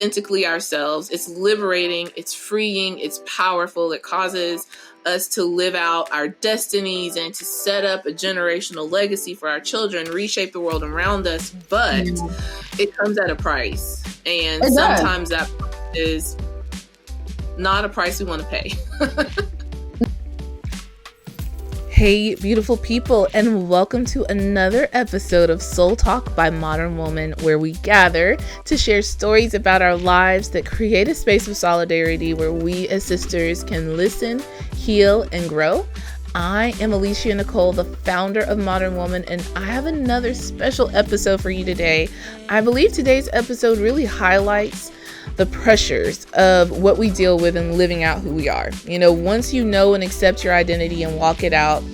authentically ourselves. It's liberating, it's freeing, it's powerful. It causes us to live out our destinies and to set up a generational legacy for our children, reshape the world around us. But it comes at a price. And sometimes that is not a price we want to pay. Hey, beautiful people, and welcome to another episode of Soul Talk by Mdrn Woman, where we gather to share stories about our lives that create a space of solidarity where we as sisters can listen, heal, and grow. I am Alicia Nicole, the founder of Mdrn Woman, and I have another special episode for you today. I believe today's episode really highlights the pressures of what we deal with in living out who we are. You know, once you know and accept your identity and walk it out,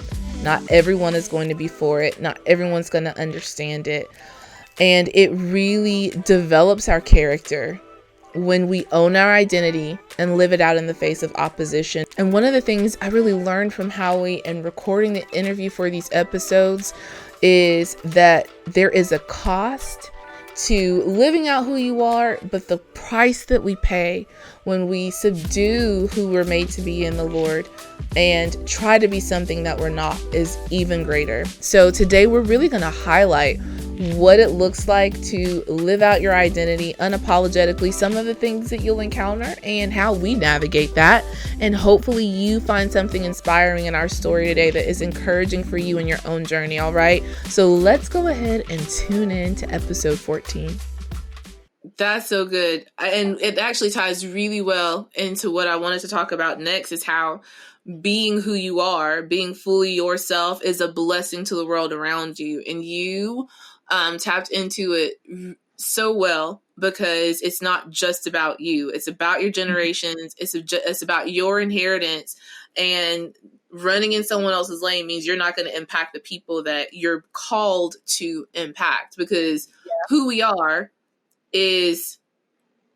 not everyone is going to be for it. Not everyone's going to understand it. And it really develops our character when we own our identity and live it out in the face of opposition. And one of the things I really learned from Howie and recording the interview for these episodes is that there is a cost to living out who you are, but the price that we pay when we subdue who we're made to be in the Lord and try to be something that we're not is even greater. So today we're really going to highlight what it looks like to live out your identity unapologetically, some of the things that you'll encounter and how we navigate that. And hopefully you find something inspiring in our story today that is encouraging for you in your own journey. All right. So let's go ahead and tune in to episode 14. That's so good. And it actually ties really well into what I wanted to talk about next, is how being who you are, being fully yourself, is a blessing to the world around you. And you tapped into it so well, because it's not just about you. It's about your generations. It's about your inheritance. And running in someone else's lane means you're not going to impact the people that you're called to impact, because who we are is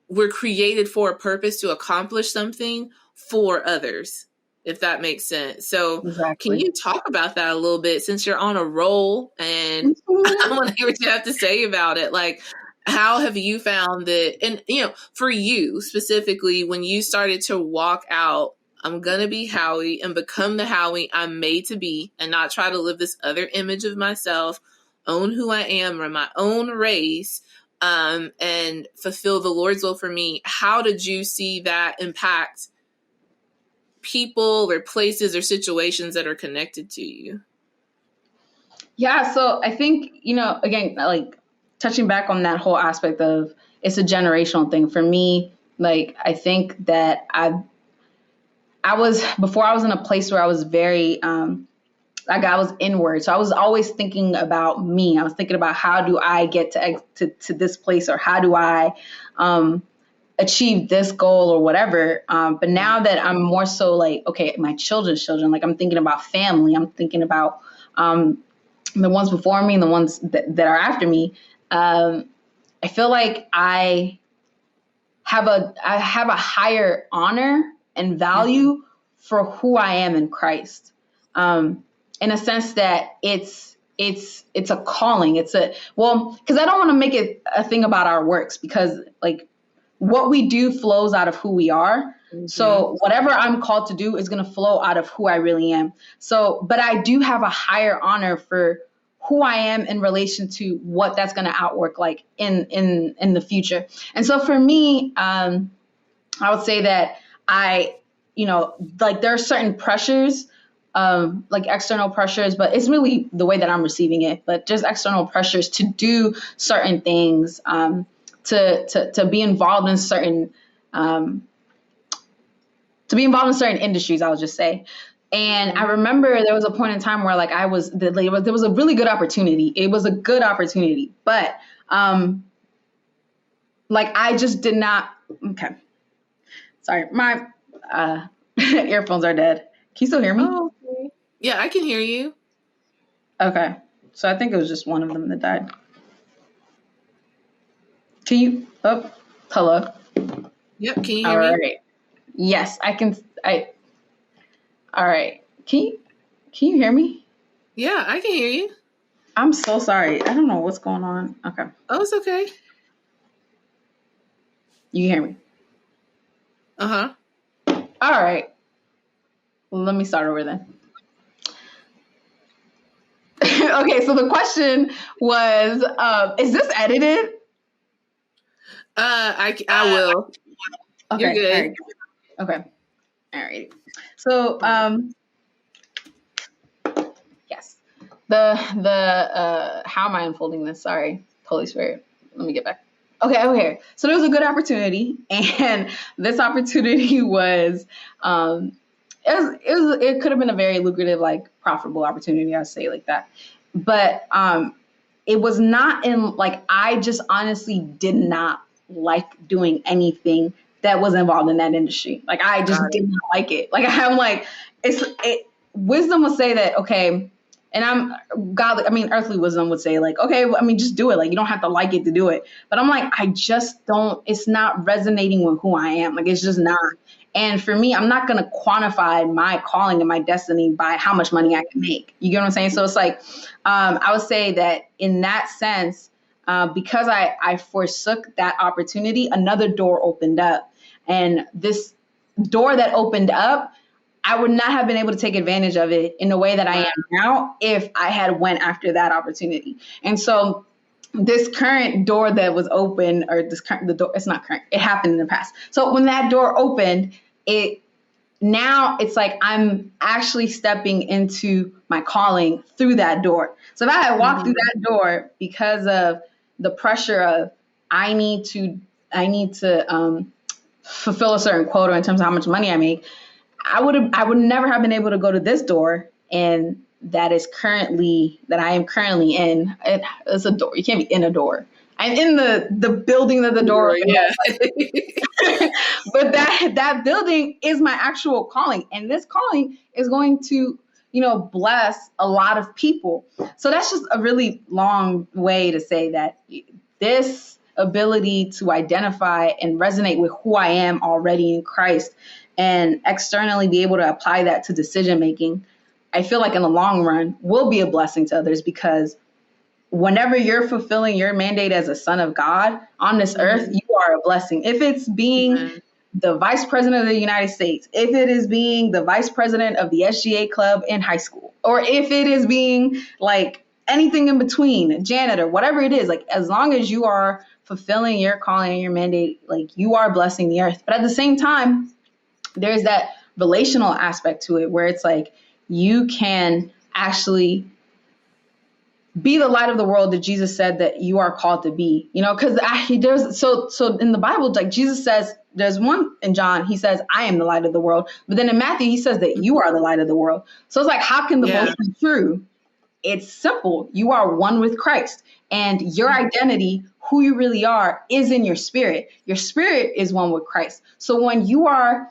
we're created for a purpose to accomplish something for others, if that makes sense. So Can you talk about that a little bit, since you're on a roll, and I want to hear what you have to say about it. Like, how have you found that, and for you specifically, when you started to walk out, I'm going to be Howie and become the Howie I'm made to be, and not try to live this other image of myself, own who I am or my own race, and fulfill the Lord's will for me. How did you see that impact people or places or situations that are connected to you? Yeah, so I think, again, like touching back on that whole aspect of it's a generational thing for me. Like, I think that before I was in a place where I was very, I was inward. So I was always thinking about me. I was thinking about, how do I get to this place, or how do I achieve this goal or whatever. But now that I'm more so like, okay, my children's children, like I'm thinking about family. I'm thinking about the ones before me and the ones that are after me. I feel like I have a higher honor and value for who I am in Christ. In a sense that it's a calling. Because I don't want to make it a thing about our works, because like what we do flows out of who we are. Mm-hmm. So whatever I'm called to do is going to flow out of who I really am. So, but I do have a higher honor for who I am in relation to what that's going to outwork like in the future. And so for me, I would say that like there are certain pressures, like external pressures, but it's really the way that I'm receiving it, but just external pressures to do certain things, to be involved in certain, industries, I would just say. And I remember there was a point in time where like there was a really good opportunity. It was a good opportunity, but like I just did not. Okay, sorry, my earphones are dead. Can you still hear me? Oh, okay. Yeah, I can hear you. Okay, so I think it was just one of them that died. Can you? Oh, hello. Yep. Can you hear me? All right. Yes, I can. All right. Can you hear me? Yeah, I can hear you. I'm so sorry. I don't know what's going on. Okay. Oh, it's okay. You hear me? Uh-huh. All right. Well, let me start over then. Okay, so the question was, is this edited? I will. Okay. You're good. All right. Okay. All right. So, yes. How am I unfolding this? Sorry, Holy Spirit. Let me get back. Okay. So there was a good opportunity, and this opportunity was, it could have been a very lucrative, like profitable opportunity. I'd say like that, but it was not in like I just honestly did not like doing anything that was involved in that industry. Like I just did not like it. Like I'm like wisdom would say that okay, and I'm godly. I mean, earthly wisdom would say like okay, I mean, just do it. Like you don't have to like it to do it. But I'm like I just don't. It's not resonating with who I am. Like it's just not. And for me, I'm not going to quantify my calling and my destiny by how much money I can make. You get what I'm saying? So it's like, I would say that in that sense, because I forsook that opportunity, another door opened up. And this door that opened up, I would not have been able to take advantage of it in the way that I am now if I had went after that opportunity. And so this current door that was open, or the door, it's not current, it happened in the past. So when that door opened, now it's like I'm actually stepping into my calling through that door. So if I had walked through that door because of the pressure of I need to fulfill a certain quota in terms of how much money I make, I would never have been able to go to this door, and that I am currently in. It's a door. You can't be in a door. I'm in the building that the door opens. Yeah. But that building is my actual calling, and this calling is going to bless a lot of people. So that's just a really long way to say that this ability to identify and resonate with who I am already in Christ and externally be able to apply that to decision making, I feel like in the long run will be a blessing to others, because whenever you're fulfilling your mandate as a son of God on this earth, you are a blessing. If it's being the vice president of the United States, if it is being the vice president of the SGA club in high school, or if it is being like anything in between, janitor, whatever it is, like as long as you are fulfilling your calling and your mandate, like you are blessing the earth. But at the same time, there's that relational aspect to it where it's like you can actually be the light of the world that Jesus said that you are called to be, because there's so in the Bible, like Jesus says, there's one in John, he says, I am the light of the world. But then in Matthew, he says that you are the light of the world. So it's like, how can the both be true? It's simple. You are one with Christ, and your identity, who you really are, is in your spirit. Your spirit is one with Christ. So when you are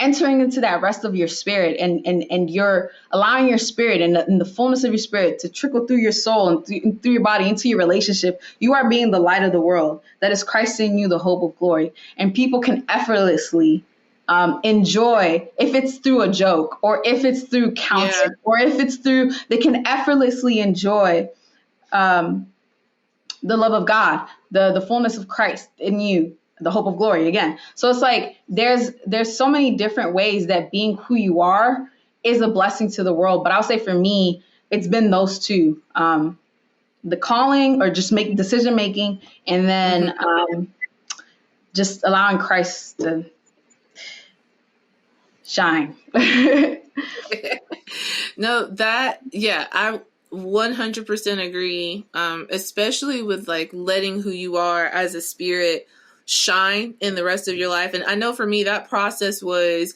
entering into that rest of your spirit, and you're allowing your spirit and the fullness of your spirit to trickle through your soul and through your body into your relationship, you are being the light of the world. That is Christ in you, the hope of glory. And people can effortlessly enjoy, if it's through a joke or if it's through counseling or if it's through, they can effortlessly enjoy the love of God, the fullness of Christ in you, the hope of glory again. So it's like there's so many different ways that being who you are is a blessing to the world. But I'll say for me, it's been those two, the calling or just decision making, and then just allowing Christ to shine. No, I 100% agree. Especially with like letting who you are as a spirit shine in the rest of your life. And I know for me, that process was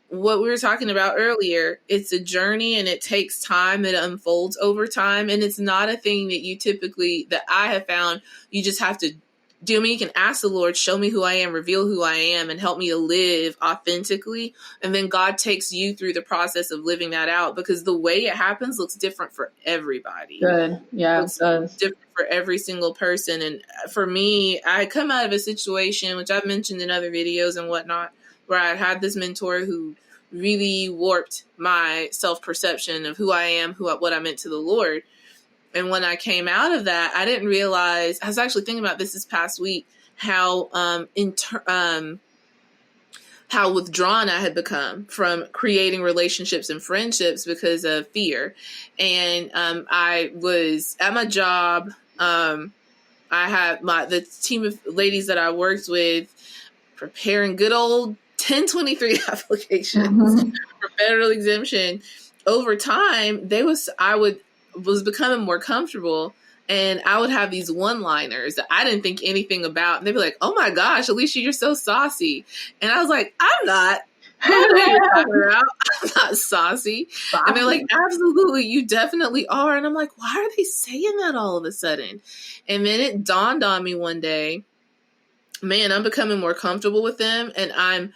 what we were talking about earlier. It's a journey, and it takes time. It unfolds over time. And it's not a thing that I have found, you just have to do. I mean, you can ask the Lord, show me who I am, reveal who I am, and help me to live authentically. And then God takes you through the process of living that out, because the way it happens looks different for everybody. Good. Yeah, it does. Different for every single person. And for me, I come out of a situation, which I've mentioned in other videos and whatnot, where I had this mentor who really warped my self-perception of who I am, what I meant to the Lord. And when I came out of that, I didn't realize, I was actually thinking about this past week. how how withdrawn I had become from creating relationships and friendships because of fear. And I was at my job. I had the team of ladies that I worked with preparing good old 1023 applications for federal exemption. Over time, I was becoming more comfortable, and I would have these one-liners that I didn't think anything about. And they'd be like, "Oh my gosh, Alicia, you're so saucy." And I was like, "I'm not. I don't know what you're talking about. I'm not saucy." And they're like, "Absolutely, you definitely are." And I'm like, "Why are they saying that all of a sudden?" And then it dawned on me one day, man, I'm becoming more comfortable with them, and I'm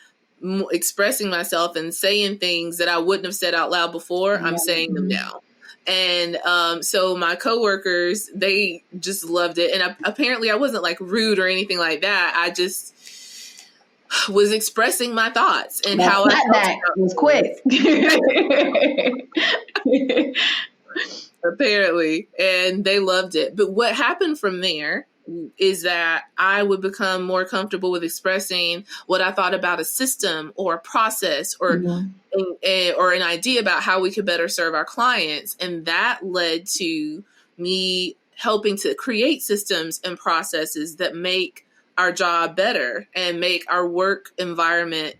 expressing myself and saying things that I wouldn't have said out loud before. I'm saying them now. And so my coworkers, they just loved it. And apparently I wasn't like rude or anything like that. I just was expressing my thoughts and how I felt. That was quick. Apparently. And they loved it. But what happened from there is that I would become more comfortable with expressing what I thought about a system or a process or or an idea about how we could better serve our clients. And that led to me helping to create systems and processes that make our job better and make our work environment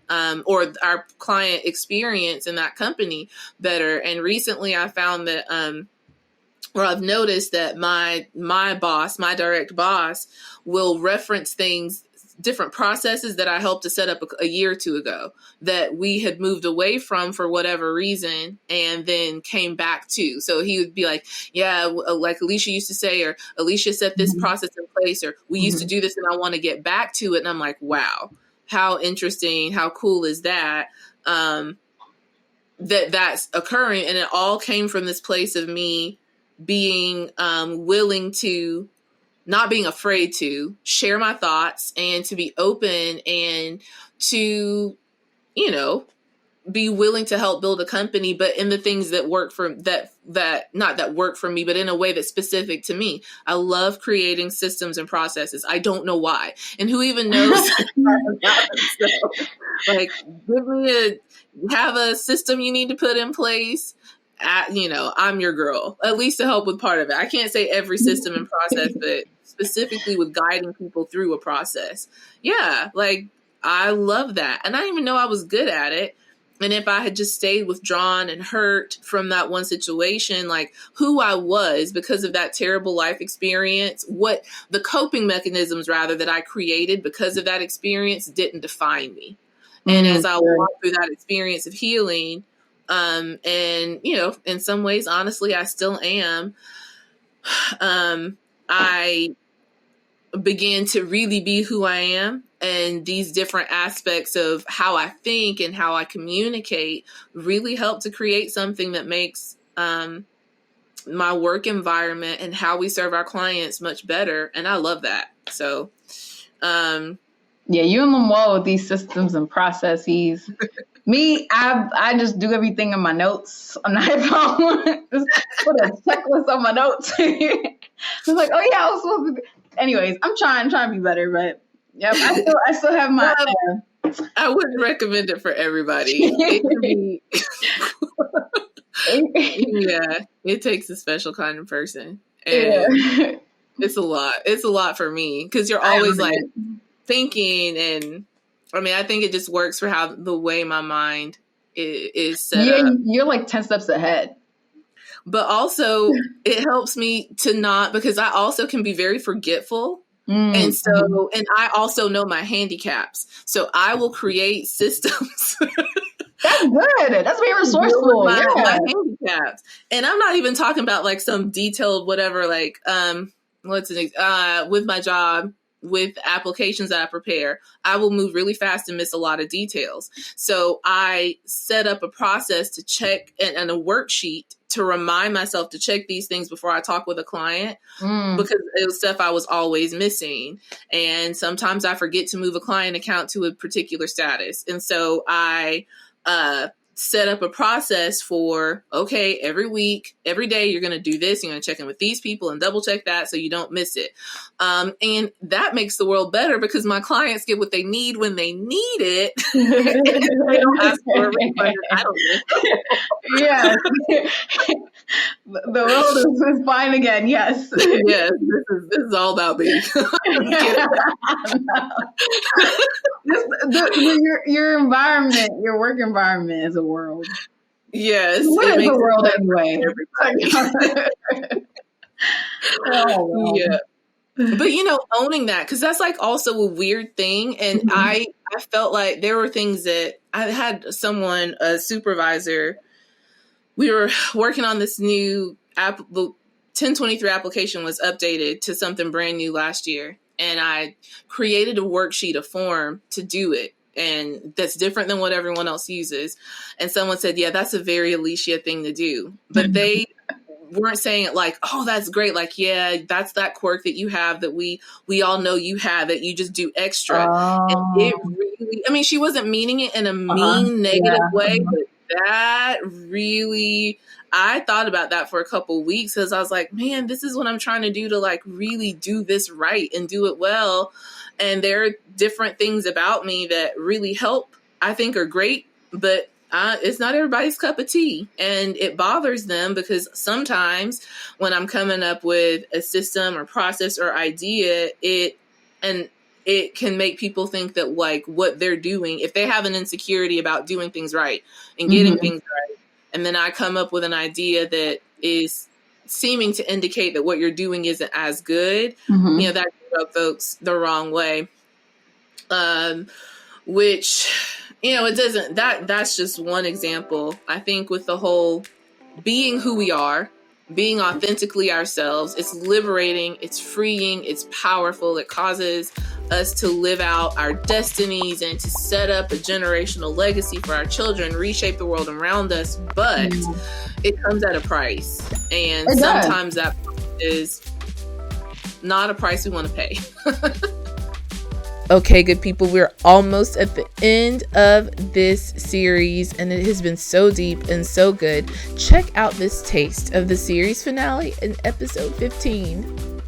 or our client experience in that company better. And recently I found that or I've noticed that my boss, my direct boss, will reference things, different processes that I helped to set up a year or two ago that we had moved away from for whatever reason and then came back to. So he would be like, yeah, like Alicia used to say, or Alicia set this process in place, or we used to do this and I want to get back to it. And I'm like, wow, how interesting, how cool is that? That's occurring. And it all came from this place of me being willing to, not being afraid to share my thoughts and to be open and to, you know, be willing to help build a company, but in the things that work for not that work for me, but in a way that's specific to me. I love creating systems and processes. I don't know why. And who even knows? So, like, have a system you need to put in place. I'm your girl, at least to help with part of it. I can't say every system and process, but specifically with guiding people through a process. Yeah, like I love that. And I didn't even know I was good at it. And if I had just stayed withdrawn and hurt from that one situation, like who I was because of that terrible life experience, what the coping mechanisms rather that I created because of that experience didn't define me. And as I walked through that experience of healing, and, you know, in some ways, honestly, I still am. I began to really be who I am, and these different aspects of how I think and how I communicate really help to create something that makes my work environment and how we serve our clients much better. And I love that. So, yeah, you and Lamoille with these systems and processes. Me, I just do everything in my notes on the iPhone. Just put a checklist on my notes. It's like, oh yeah, I was supposed to. Anyways, I'm trying to be better, but yeah, I still have my. I wouldn't recommend it for everybody. It can be. Yeah, it takes a special kind of person, and it's a lot. It's a lot for me because you're always like thinking, and I mean, I think it just works for how the way my mind is set up. You're like 10 steps ahead. But also, it helps me to not, because I also can be very forgetful. And so, and I also know my handicaps. So I will create systems. That's good. That's very resourceful. My handicaps. And I'm not even talking about like some detailed whatever, like, with my job, with applications that I prepare, I will move really fast and miss a lot of details. So I set up a process to check and a worksheet to remind myself to check these things before I talk with a client because it was stuff I was always missing. And sometimes I forget to move a client account to a particular status. And so I set up a process for, okay, every week, every day, you're going to do this. You're going to check in with these people and double check that so you don't miss it. And that makes the world better because my clients get what they need when they need it. They don't ask for a refund. I don't know. Yes. The world is fine again. Yes. Yes. This is all about me. Your environment, your work environment is a world. Yes. What is the world anyway? Yeah. But, owning that, because that's like also a weird thing. And I felt like there were things that I had someone, a supervisor, we were working on this new app. The 1023 application was updated to something brand new last year. And I created a worksheet, a form to do it. And that's different than what everyone else uses. And someone said, yeah, that's a very Alicia thing to do. But they weren't saying it like, oh, that's great. Like, yeah, that's that quirk that you have that we all know you have that you just do extra. And it really, I mean, she wasn't meaning it in a mean, negative way, but that really, I thought about that for a couple of weeks because I was like, man, this is what I'm trying to do to like really do this right and do it well. And there are different things about me that really help, I think are great, but it's not everybody's cup of tea, and it bothers them because sometimes when I'm coming up with a system or process or idea, it can make people think that like what they're doing, if they have an insecurity about doing things right and getting things right, and then I come up with an idea that is seeming to indicate that what you're doing isn't as good, that can rub folks the wrong way. Which, it doesn't, that's just one example. I think with the whole being who we are, being authentically ourselves, it's liberating, it's freeing, it's powerful. It causes us to live out our destinies and to set up a generational legacy for our children, reshape the world around us. But it comes at a price. And sometimes that is not a price we want to pay. Okay, good people, we're almost at the end of this series, and it has been so deep and so good. Check out this taste of the series finale in episode 15.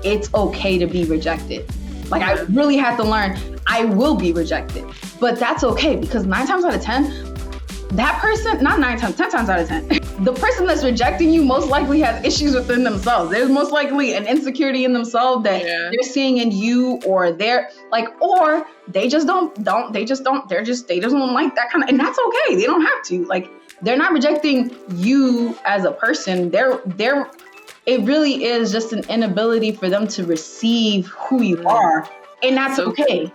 It's okay to be rejected. Like, I really had to learn, I will be rejected, but that's okay, because 9 times out of 10, that person, not 9 times, 10 times out of 10, the person that's rejecting you most likely has issues within themselves. There's most likely an insecurity in themselves that they're seeing in you, or they're like, or they just don't like that kind of, and that's okay. They don't have to, like, they're not rejecting you as a person. It really is just an inability for them to receive who you are. And that's okay.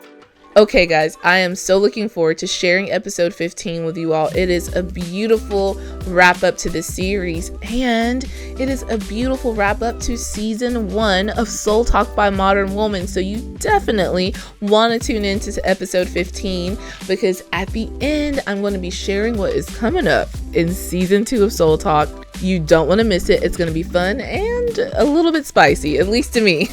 Okay, guys, I am so looking forward to sharing episode 15 with you all. It is a beautiful wrap up to this series, and it is a beautiful wrap up to season 1 of Soul Talk by Modern Woman. So you definitely want to tune into episode 15, because at the end, I'm going to be sharing what is coming up in season 2 of Soul Talk. You don't want to miss it. It's going to be fun and a little bit spicy, at least to me.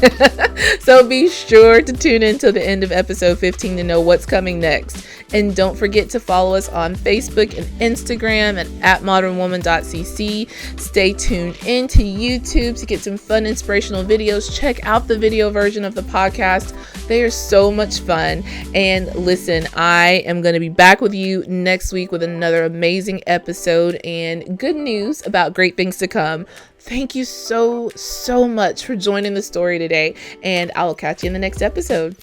So be sure to tune in till the end of episode 15 to know what's coming next. And don't forget to follow us on Facebook and Instagram at modernwoman.cc. Stay tuned into YouTube to get some fun, inspirational videos. Check out the video version of the podcast. They are so much fun. And listen, I am going to be back with you next week with another amazing episode and good news about great things to come. Thank you so much for joining the story today, and I will catch you in the next episode.